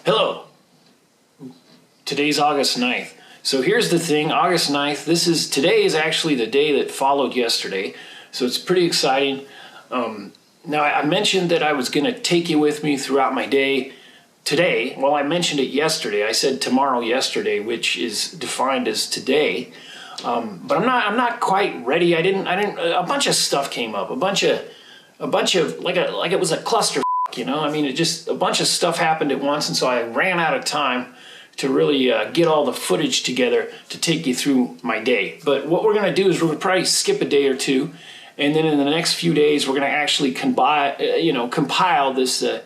Hello. Today's August 9th. So here's the thing, August 9th, today is actually the day that followed yesterday. So it's pretty exciting. Now I mentioned that I was going to take you with me throughout my day today. Well, I mentioned it yesterday. I said tomorrow yesterday, which is defined as today. But I'm not quite ready. A bunch of stuff came up. A bunch of like it was a cluster, you know? I mean, a bunch of stuff happened at once, and so I ran out of time to really get all the footage together to take you through my day. But what we're going to do is we're going to probably skip a day or two, and then in the next few days we're going to actually compile this We're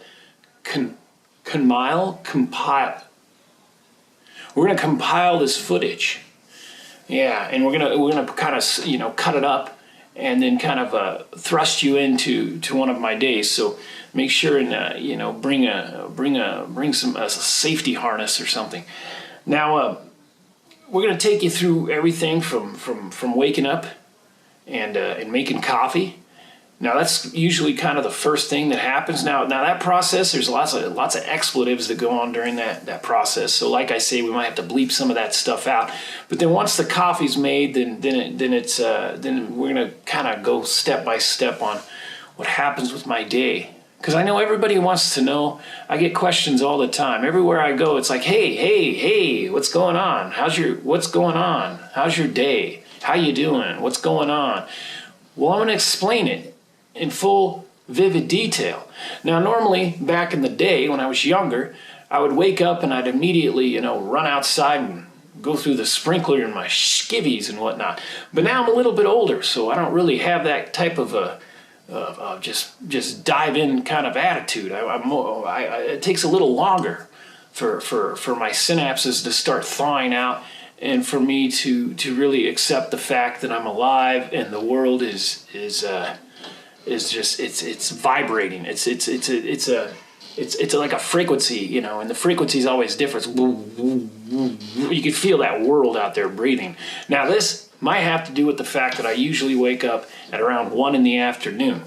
going to compile this footage. Yeah, and we're gonna kind of cut it up and then kind of thrust you into one of my days. So make sure and bring a safety harness or something. Now we're gonna take you through everything from waking up and making coffee. Now that's usually kind of the first thing that happens. Now that process, there's lots of expletives that go on during that process. So like I say, we might have to bleep some of that stuff out. But then once the coffee's made, then we're gonna kind of go step by step on what happens with my day. Because I know everybody wants to know. I get questions all the time. Everywhere I go, it's like, hey, what's going on? What's going on? How's your day? How you doing? What's going on? Well, I'm gonna explain it in full, vivid detail. Now, normally, back in the day when I was younger, I would wake up and I'd immediately, run outside and go through the sprinkler in my skivvies and whatnot. But now I'm a little bit older, so I don't really have that type of just dive in kind of attitude. It takes a little longer for my synapses to start thawing out and for me to really accept the fact that I'm alive and the world is vibrating. It's like a frequency, and the frequency is always different. You can feel that world out there breathing. Now this might have to do with the fact that I usually wake up at around 1 in the afternoon.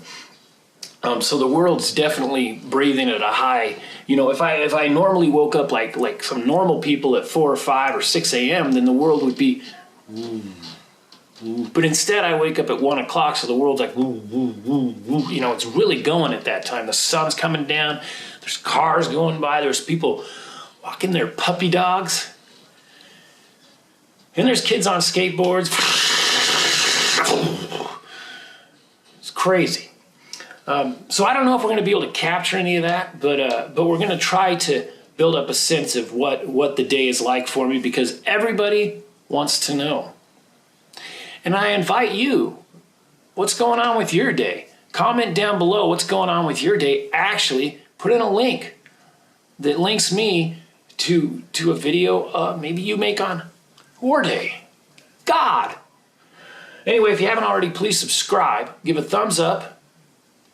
So the world's definitely breathing at a high. If I normally woke up like some normal people at 4 or 5 or 6 a.m., then the world would be. But instead, I wake up at 1 o'clock, so the world's like, woo, woo, woo, woo. It's really going at that time. The sun's coming down. There's cars going by. There's people walking their puppy dogs. And there's kids on skateboards. It's crazy. So I don't know if we're going to be able to capture any of that, but we're going to try to build up a sense of what the day is like for me, because everybody wants to know. And I invite you, what's going on with your day? Comment down below what's going on with your day. Actually, put in a link that links me to a video maybe you make on your day. God! Anyway, if you haven't already, please subscribe. Give a thumbs up.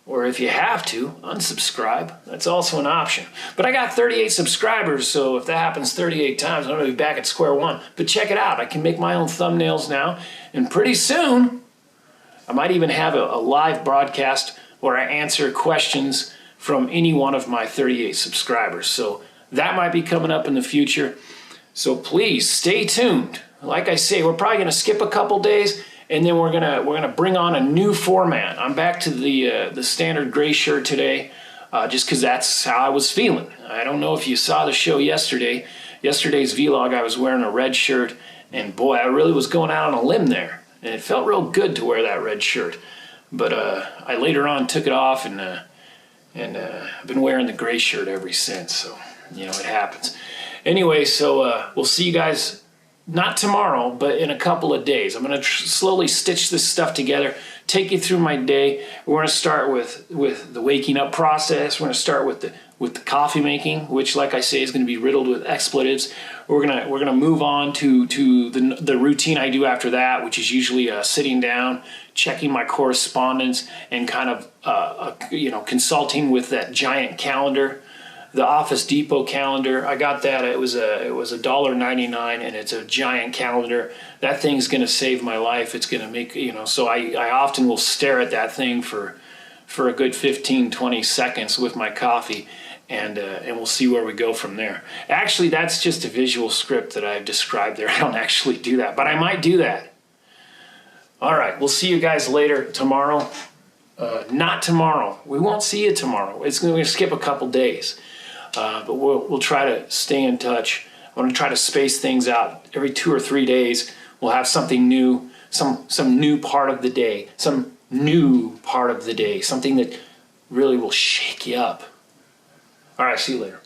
Or if you have to, unsubscribe. That's also an option. But I got 38 subscribers, so if that happens 38 times, I'm going to be back at square one. But check it out. I can make my own thumbnails now. And pretty soon, I might even have a live broadcast where I answer questions from any one of my 38 subscribers. So that might be coming up in the future. So please stay tuned. Like I say, we're probably going to skip a couple days, and then we're gonna bring on a new format. I'm back to the standard gray shirt today, just because that's how I was feeling. I don't know if you saw the show yesterday. Yesterday's vlog, I was wearing a red shirt, and boy, I really was going out on a limb there, and it felt real good to wear that red shirt. But I later on took it off, and I've been wearing the gray shirt ever since. So it happens. Anyway, so we'll see you guys. Not tomorrow, but in a couple of days. I'm going to slowly stitch this stuff together, take you through my day. We're going to start with the waking up process. We're going to start with the coffee making, which, like I say, is going to be riddled with expletives. We're gonna move on to the routine I do after that, which is usually sitting down, checking my correspondence, and kind of consulting with that giant calendar. The Office Depot calendar, I got that. It was $1.99, and it's a giant calendar. That thing's going to save my life. It's going to make, so I often will stare at that thing for a good 15, 20 seconds with my coffee. and we'll see where we go from there. Actually, that's just a visual script that I've described there. I don't actually do that, but I might do that. All right, we'll see you guys later tomorrow. Not tomorrow. We won't see you tomorrow. It's going to skip a couple days, but we'll try to stay in touch. I'm going to try to space things out. Every 2 or 3 days, we'll have something new, some new part of the day, something that really will shake you up. All right, see you later.